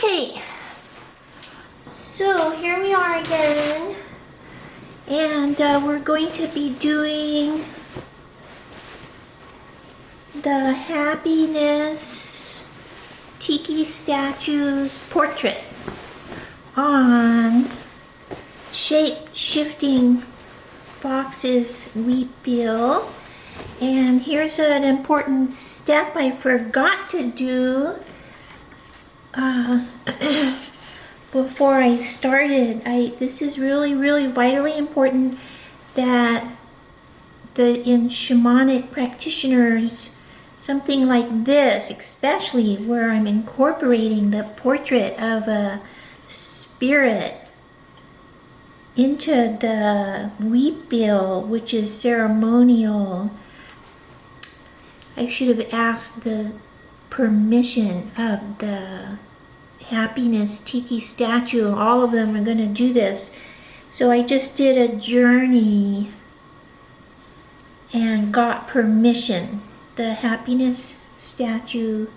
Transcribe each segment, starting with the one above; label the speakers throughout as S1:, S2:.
S1: Okay, so here we are again, and we're going to be doing the Happiness Tiki statue's portrait on shape-shifting fox's wheat bill. And here's an important step I forgot to do before I started. This is really vitally important that in shamanic practitioners, something like this, especially where I'm incorporating the portrait of a spirit into the wheat bill, which is ceremonial. I should have asked the permission of the Happiness Tiki statue. All of them are going to do this. So I just did a journey and got permission. The Happiness statue,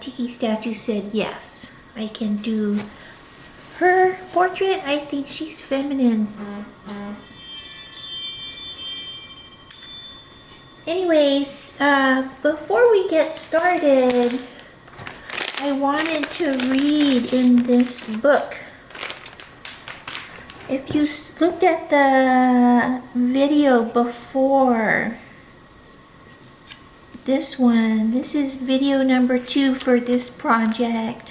S1: Tiki statue said yes, I can do her portrait. I think she's feminine. Anyways, before we get started, I wanted to read in this book. If you looked at the video before this one, this is video number 2 for this project.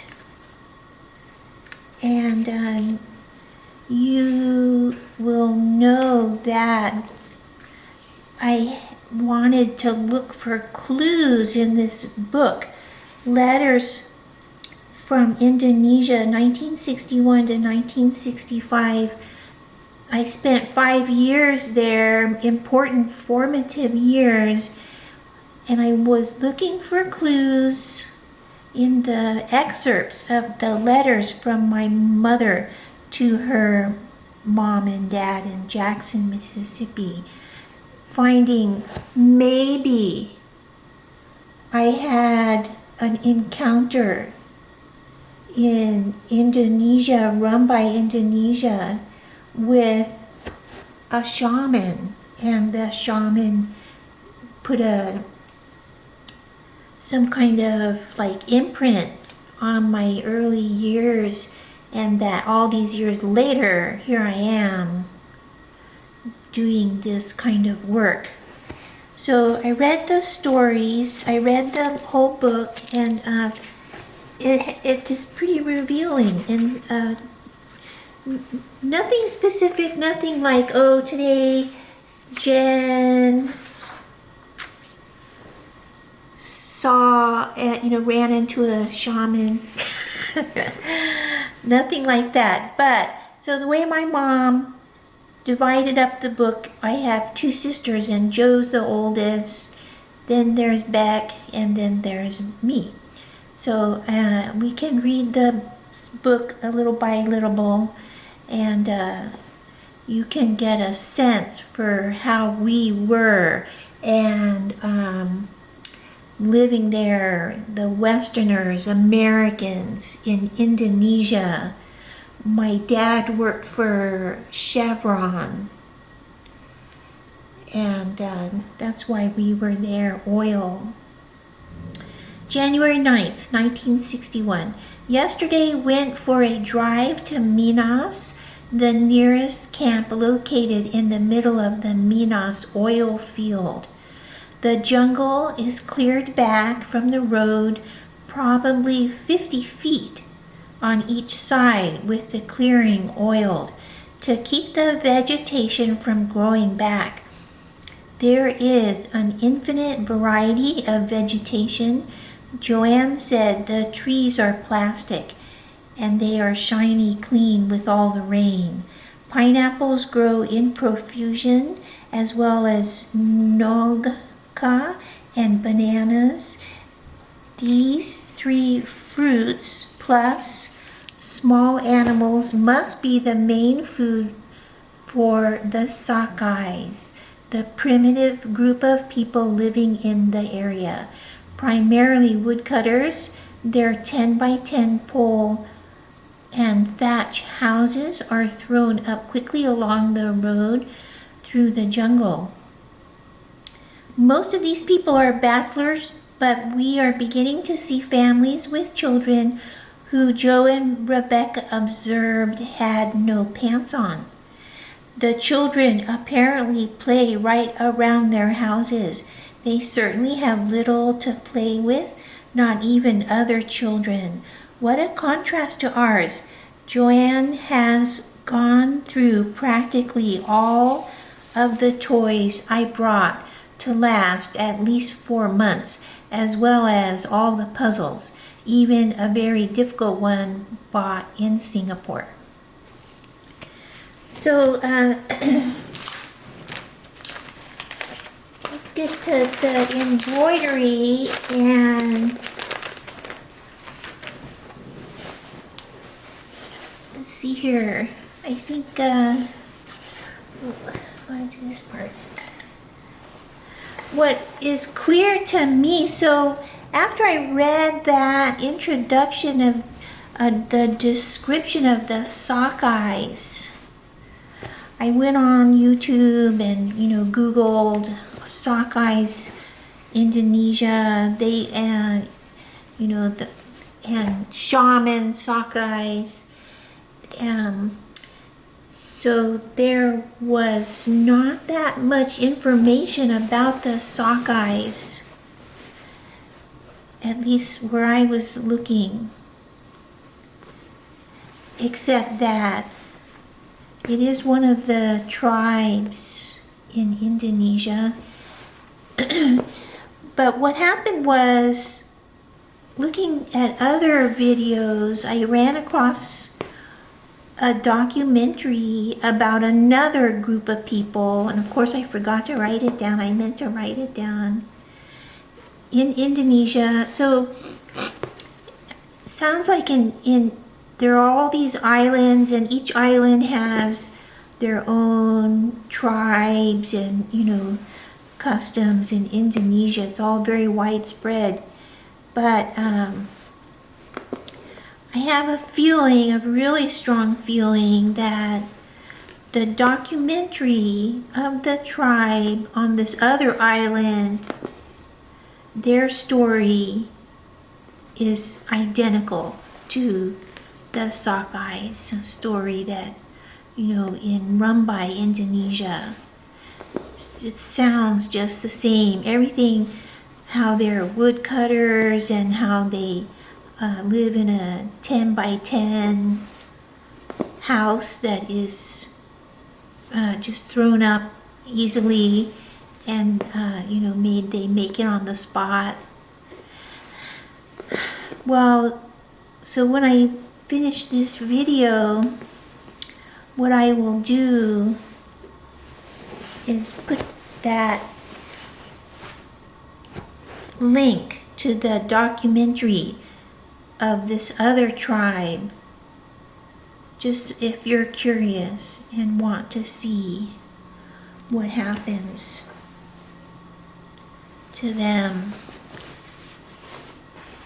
S1: And you will know that I wanted to look for clues in this book. Letters from Indonesia, 1961 to 1965. I spent 5 years there, important formative years, and I was looking for clues in the excerpts of the letters from my mother to her mom and dad in Jackson, Mississippi, finding maybe I had an encounter in Indonesia, run by Indonesia, with a shaman, and the shaman put some kind of like imprint on my early years, and that all these years later, here I am doing this kind of work. So I read the stories, I read the whole book, and it is pretty revealing, and nothing specific, nothing like, oh, today Jen saw, ran into a shaman. Nothing like that. But so the way my mom divided up the book, I have 2 sisters, and Joe's the oldest, then there's Beck, and then there's me. So we can read the book a little by little, and you can get a sense for how we were, and living there, the Westerners, Americans in Indonesia. My dad worked for Chevron, and that's why we were there, oil. January 9th, 1961. Yesterday went for a drive to Minas, the nearest camp located in the middle of the Minas oil field. The jungle is cleared back from the road probably 50 feet on each side, with the clearing oiled to keep the vegetation from growing back. There is an infinite variety of vegetation. Joanne said the trees are plastic and they are shiny clean with all the rain. Pineapples grow in profusion, as well as nogka and bananas. These 3 fruits plus small animals must be the main food for the Sakais, the primitive group of people living in the area. Primarily woodcutters, their 10 by 10 pole and thatch houses are thrown up quickly along the road through the jungle. Most of these people are bachelors, but we are beginning to see families with children who Joe and Rebecca observed had no pants on. The children apparently play right around their houses. They certainly have little to play with, not even other children. What a contrast to ours. Joanne has gone through practically all of the toys I brought to last at least 4 months, as well as all the puzzles, even a very difficult one bought in Singapore. So let's get to the embroidery, and let's see here. I think I want to do this part. What is clear to me, so after I read that introduction of the description of the sockeyes, I went on YouTube and Googled sockeyes Indonesia. They and shaman sockeyes. So there was not that much information about the sockeyes, at least where I was looking, except that it is one of the tribes in Indonesia. But what happened was, looking at other videos, I ran across a documentary about another group of people, and of course I forgot to write it down. I meant to write it down. In Indonesia, so sounds like there are all these islands, and each island has their own tribes and customs. In Indonesia, it's all very widespread, but I have a really strong feeling that the documentary of the tribe on this other island, their story is identical to the sockeyes story that, in Rumbai, Indonesia. It sounds just the same. Everything, how they're woodcutters and how they live in a 10 by 10 house that is just thrown up easily, and they make it on the spot. Well, so when I finish this video, what I will do is put that link to the documentary of this other tribe, just if you're curious and want to see what happens to them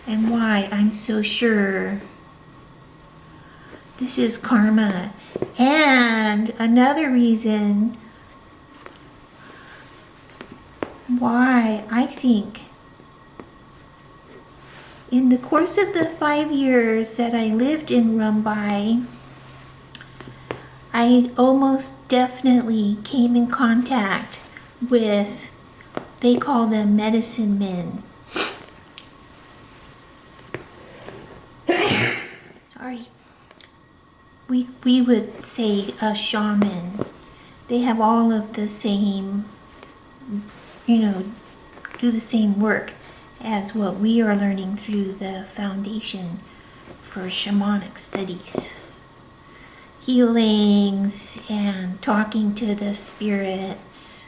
S1: and why I'm so sure this is karma. And another reason why I think in the course of the 5 years that I lived in Rumbai, I almost definitely came in contact with, they call them medicine men. Sorry. We would say a shaman. They have all of the same, do the same work as what we are learning through the Foundation for Shamanic Studies. Healings and talking to the spirits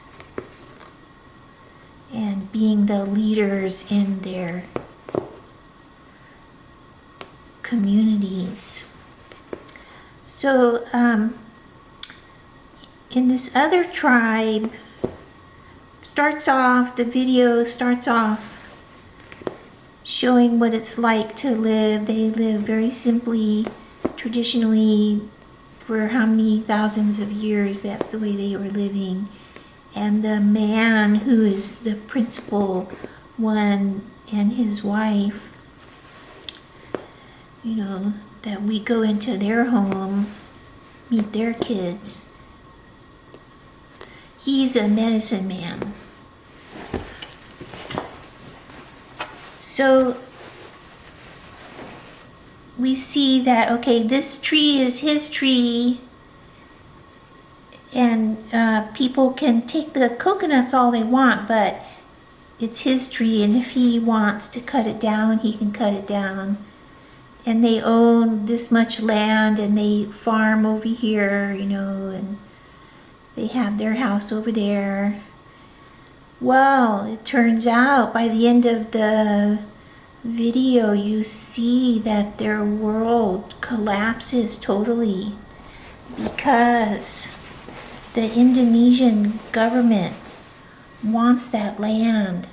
S1: and being the leaders in their communities. So in this other tribe, the video starts off showing what it's like to live. They live very simply traditionally, for how many thousands of years, that's the way they were living. And the man who is the principal one and his wife, you know, that we go into their home, meet their kids. He's a medicine man. So we see that, okay, this tree is his tree, and people can take the coconuts all they want, but it's his tree, and if he wants to cut it down, he can cut it down. And they own this much land, and they farm over here, you know, and they have their house over there. Well, it turns out by the end of the video, you see that their world collapses totally because the Indonesian government wants that land.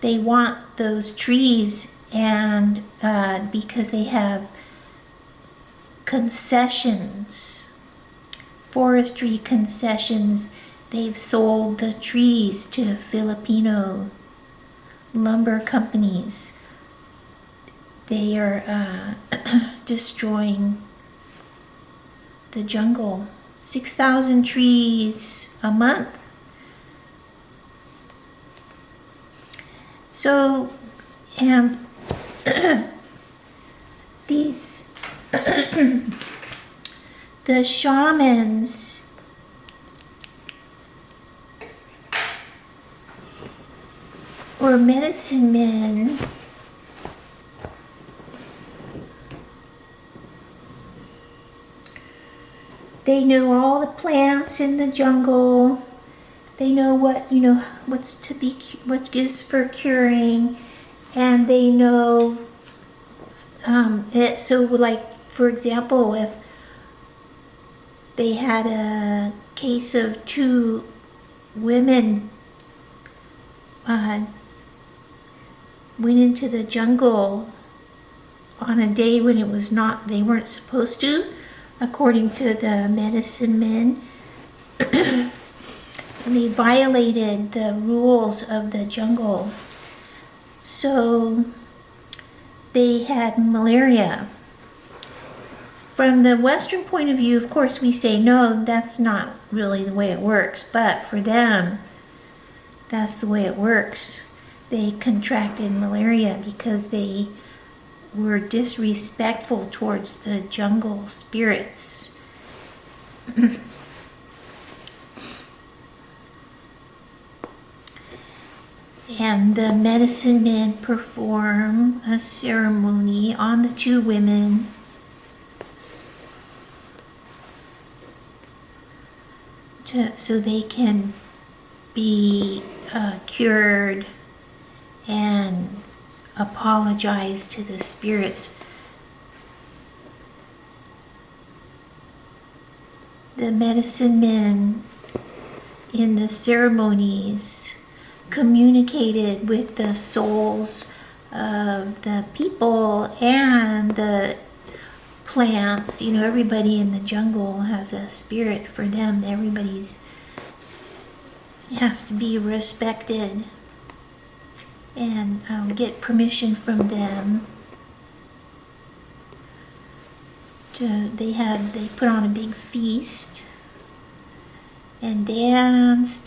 S1: They want those trees, and because they have concessions, forestry concessions, they've sold the trees to Filipino lumber companies. They are destroying the jungle. 6,000 trees a month. So, these the shamans or medicine men they know all the plants in the jungle. They know what, you know, what is for curing, and they know it. So, like, for example, if they had a case of 2 women went into the jungle on a day when they weren't supposed to, according to the medicine men. And they violated the rules of the jungle. So they had malaria. From the Western point of view, of course, we say, no, that's not really the way it works. But for them, that's the way it works. They contracted malaria because they were disrespectful towards the jungle spirits. And the medicine men perform a ceremony on the 2 women so they can be cured and apologize to the spirits. The medicine men in the ceremonies communicated with the souls of the people and the plants. You know, everybody in the jungle has a spirit for them. Everybody's has to be respected and get permission from them. They put on a big feast and danced,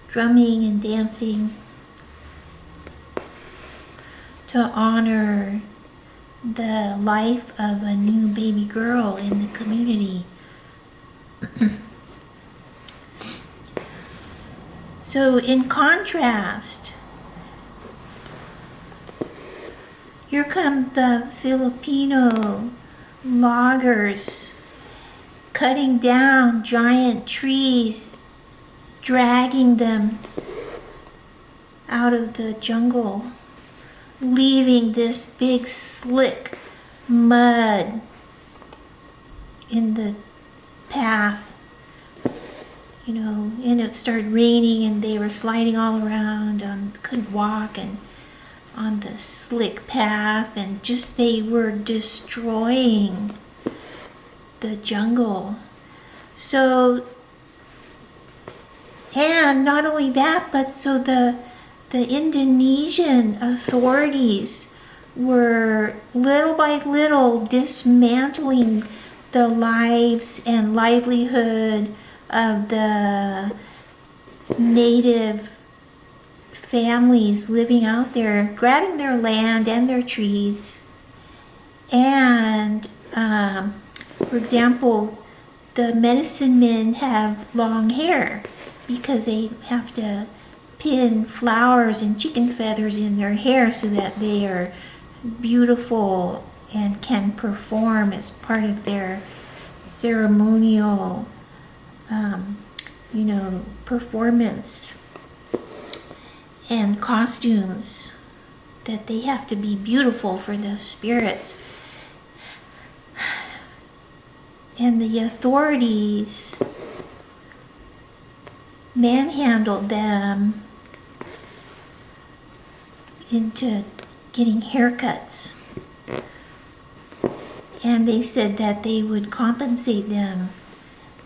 S1: drumming and dancing to honor the life of a new baby girl in the community. So in contrast, here come the Filipino loggers cutting down giant trees, dragging them out of the jungle, leaving this big slick mud in the path. You know, and it started raining and they were sliding all around, couldn't walk, and on the slick path, and just they were destroying the jungle. So, and not only that, but so the Indonesian authorities were little by little dismantling the lives and livelihood of the native families living out there, grabbing their land and their trees. And for example, the medicine men have long hair because they have to pin flowers and chicken feathers in their hair so that they are beautiful and can perform as part of their ceremonial performance and costumes, that they have to be beautiful for the spirits. And the authorities manhandled them into getting haircuts. And they said that they would compensate them.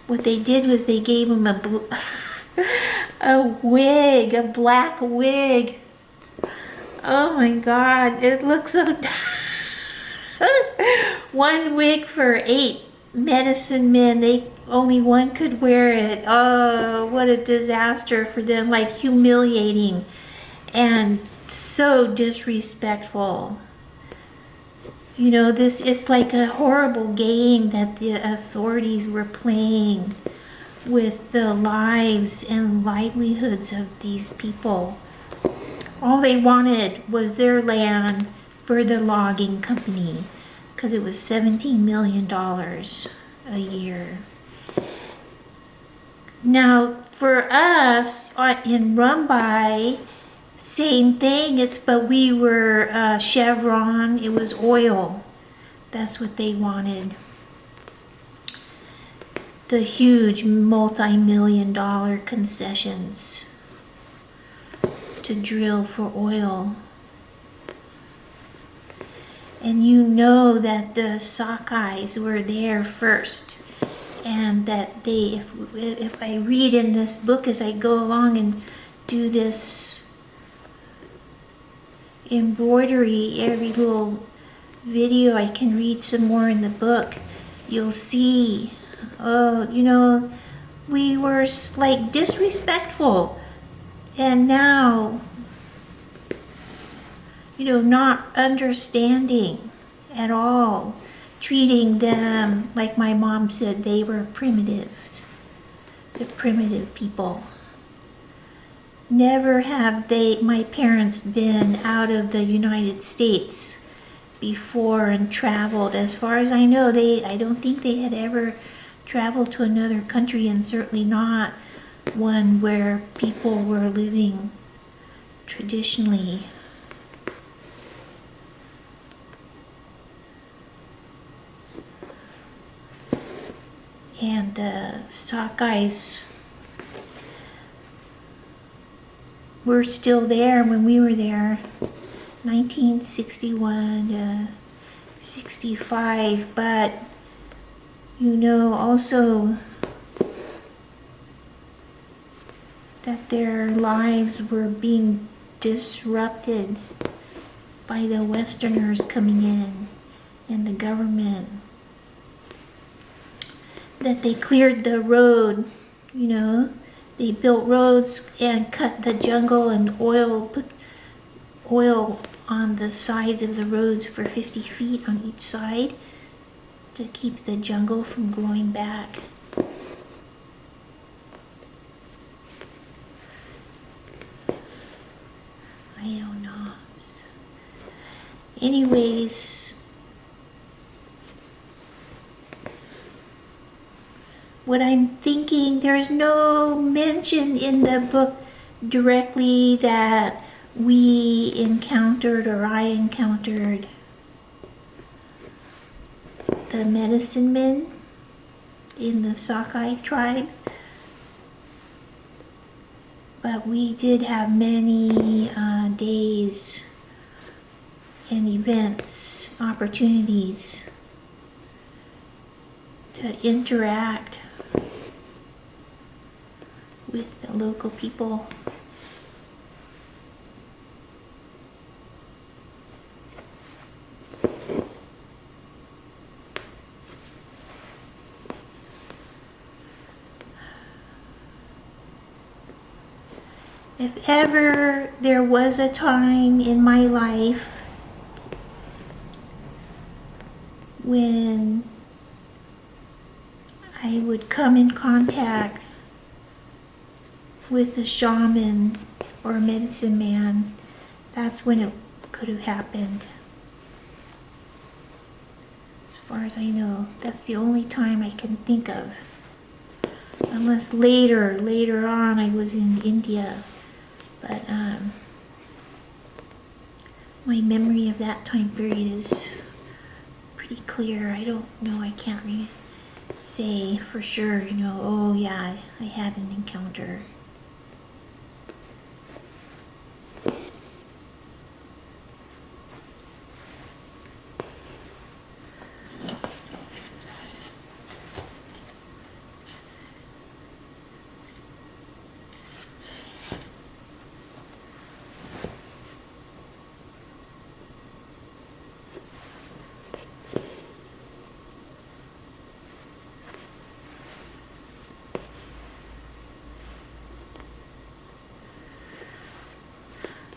S1: What they did was they gave them a wig, a black wig. Oh my God, it looks so... One wig for 8 medicine men. Only one could wear it. Oh, what a disaster for them. Like humiliating and so disrespectful. It's like a horrible game that the authorities were playing with the lives and livelihoods of these people. All they wanted was their land for the logging company, because it was $17 million a year. Now, for us in Rumbai, same thing. But we were Chevron. It was oil. That's what they wanted. The huge multi-million-dollar concessions to drill for oil. And that the Sakais were there first, and that if I read in this book as I go along and do this embroidery, every little video I can read some more in the book, you'll see, we were like disrespectful, and now, not understanding at all, treating them like my mom said they were primitives, the primitive people. Never have my parents been out of the United States before and traveled. As far as I know, I don't think they had ever traveled to another country, and certainly not one where people were living traditionally. And the Sakais were still there when we were there, 1961 to 65, but also that their lives were being disrupted by the Westerners coming in and the government. That they cleared the road, they built roads and cut the jungle and put oil on the sides of the roads for 50 feet on each side to keep the jungle from growing back. I don't know. Anyways, what I'm thinking, there's no mention in the book directly that we encountered, or I encountered, the medicine men in the Sakai tribe. But we did have many days and events, opportunities to interact with the local people. If ever there was a time in my life when I would come in contact with a shaman or a medicine man, that's when it could have happened. As far as I know, that's the only time I can think of. Unless later on I was in India. But my memory of that time period is pretty clear. I don't know, I can't say for sure, oh yeah, I had an encounter.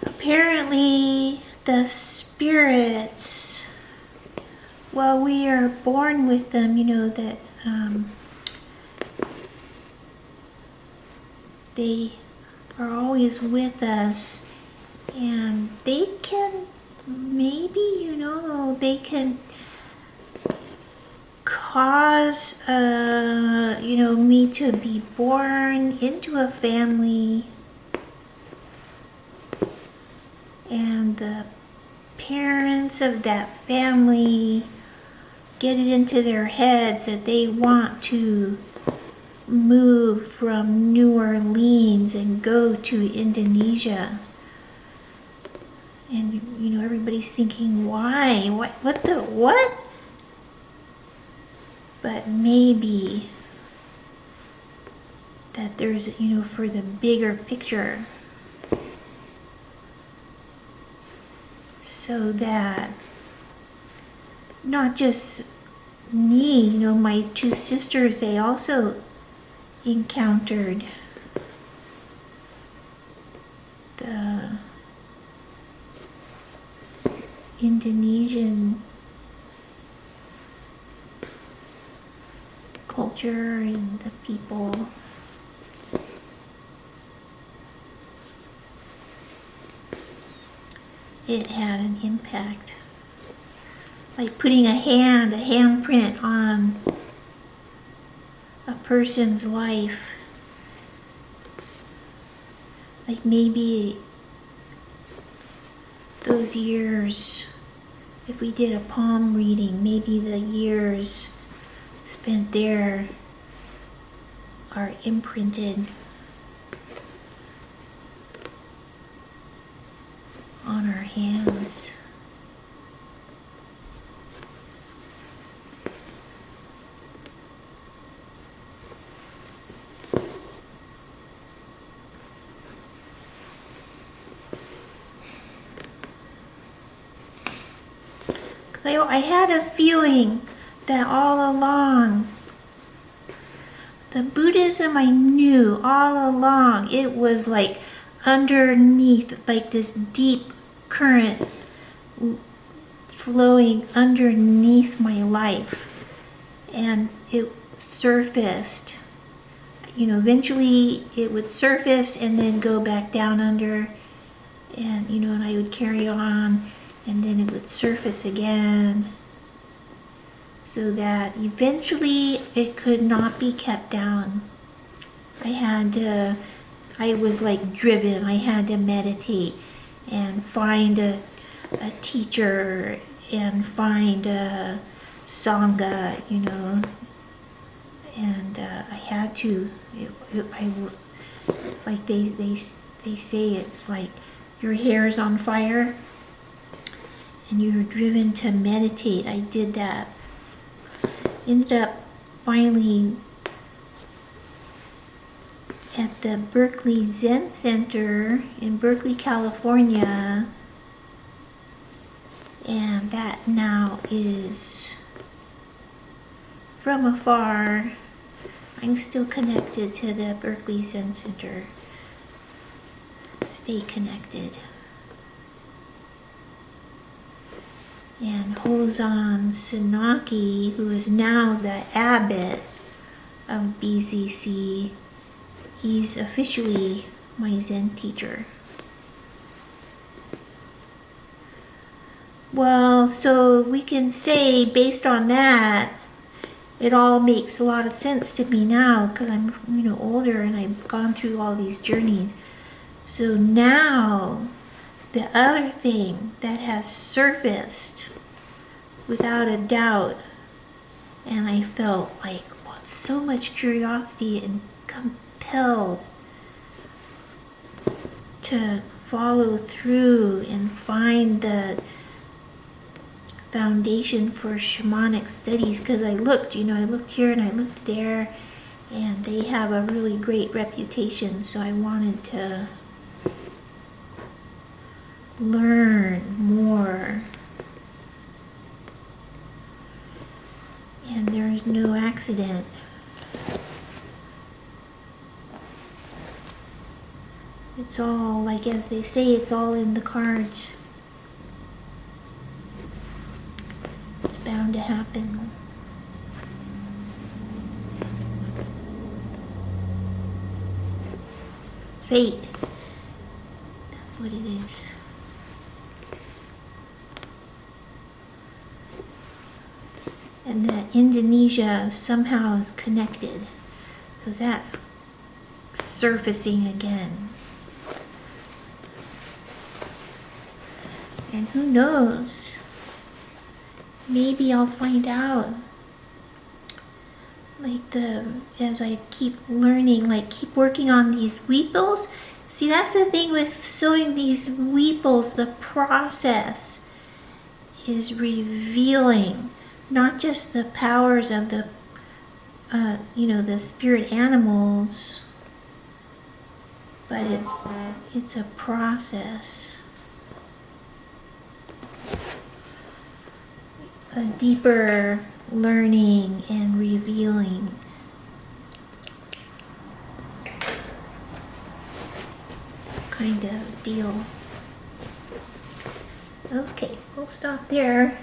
S1: Apparently, the spirits, well, we are born with them, that they are always with us, and they can maybe, they can cause, me to be born into a family, and the parents of that family get it into their heads that they want to move from New Orleans and go to Indonesia. And, everybody's thinking, why? What? But maybe that there's, for the bigger picture. So that not just me, my two sisters, they also encountered the Indonesian culture and the people. It had an impact. Like putting a handprint on a person's life. Like maybe those years, if we did a palm reading, maybe the years spent there are imprinted on our hands. I had a feeling that all along, the Buddhism I knew all along, it was like underneath, like this deep current flowing underneath my life, and it surfaced. Eventually it would surface and then go back down under, and and I would carry on, and then it would surface again, so that eventually it could not be kept down. I was like driven. I had to meditate and find a teacher and find a sangha, and I had to. It's like they say it's like your hair's on fire, and you're driven to meditate. I did that. Ended up finally at the Berkeley Zen Center in Berkeley, California, and that now is from afar. I'm still connected to the Berkeley Zen Center. Stay connected. And Hozan Sanaki, who is now the abbot of BZC, he's officially my Zen teacher. Well, so we can say based on that, it all makes a lot of sense to me now because I'm, older and I've gone through all these journeys. So now, the other thing that has surfaced without a doubt, and I felt like so much curiosity and compelled to follow through and find the foundation for shamanic studies, because I looked here and I looked there, and they have a really great reputation, so I wanted to learn more. And there is no accident. It's all, like as they say, it's all in the cards. It's bound to happen. Fate. That's what it is. And that Indonesia somehow is connected. So that's surfacing again. And who knows? Maybe I'll find out. As I keep learning, keep working on these weeples. See, that's the thing with sewing these weeples. The process is revealing not just the powers of the, the spirit animals, but it's a process. A deeper learning and revealing. Kind of deal. Okay, we'll stop there.